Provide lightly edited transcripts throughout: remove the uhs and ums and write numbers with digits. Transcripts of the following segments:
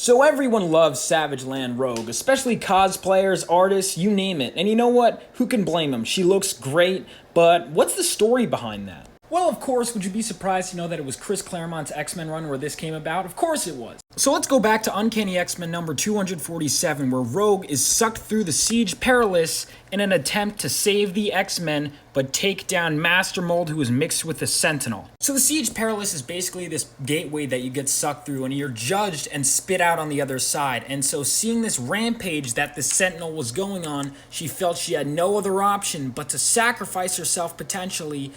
So everyone loves Savage Land Rogue, especially cosplayers, artists, you name it. And you know what? Who can blame them? She looks great, but what's the story behind that? Well, of course, would you be surprised to know that it was Chris Claremont's X-Men run where this came about? Of course it was. So let's go back to Uncanny X-Men number 247, where Rogue is sucked through the Siege Perilous in an attempt to save the X-Men, but take down Master Mold, who is mixed with the Sentinel. So the Siege Perilous is basically this gateway that you get sucked through, and you're judged and spit out on the other side. And so seeing this rampage that the Sentinel was going on, she felt she had no other option but to sacrifice herself potentially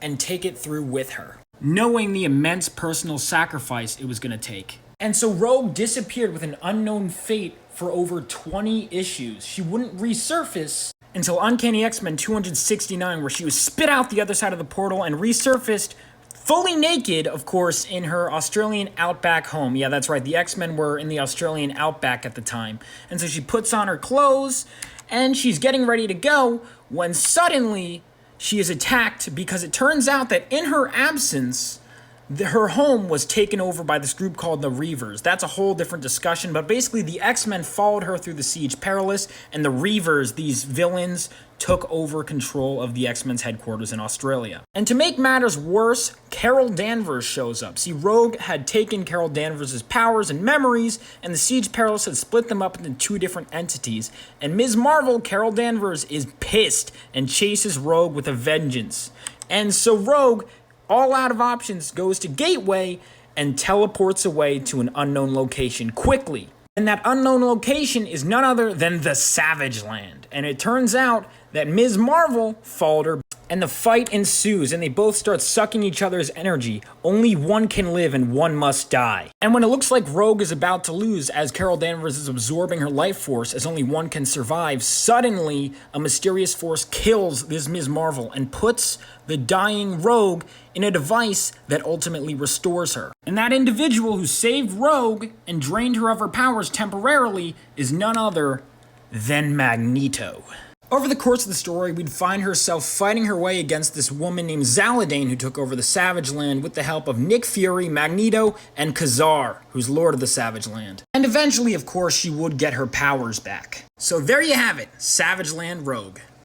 and take it through with her, knowing the immense personal sacrifice it was going to take. And so Rogue disappeared with an unknown fate for over 20 issues. She wouldn't resurface until Uncanny X-Men 269, where she was spit out the other side of the portal and resurfaced fully naked, of course, in her Australian outback home. Yeah, that's right, the X-Men were in the Australian outback at the time. And so she puts on her clothes and she's getting ready to go when suddenly she is attacked, because it turns out that in her absence, her home was taken over by this group called the Reavers. That's a whole different discussion, but basically the X-Men followed her through the Siege Perilous, and the Reavers, these villains, took over control of the X-Men's headquarters in Australia. And to make matters worse, Carol Danvers shows up. See, Rogue had taken Carol Danvers' powers and memories, and the Siege Perilous had split them up into two different entities. And Ms. Marvel, Carol Danvers, is pissed and chases Rogue with a vengeance. And so Rogue, all out of options, goes to Gateway and teleports away to an unknown location quickly. And that unknown location is none other than the Savage Land. And it turns out that Ms. Marvel followed her, and the fight ensues, and they both start sucking each other's energy. Only one can live and one must die. And when it looks like Rogue is about to lose, as Carol Danvers is absorbing her life force, as only one can survive, suddenly a mysterious force kills this Ms. Marvel and puts the dying Rogue in a device that ultimately restores her. And that individual who saved Rogue and drained her of her powers temporarily is none other than Magneto. Over the course of the story, we'd find herself fighting her way against this woman named Zaladane, who took over the Savage Land with the help of Nick Fury, Magneto, and Kazar, who's Lord of the Savage Land. And eventually, of course, she would get her powers back. So there you have it, Savage Land Rogue.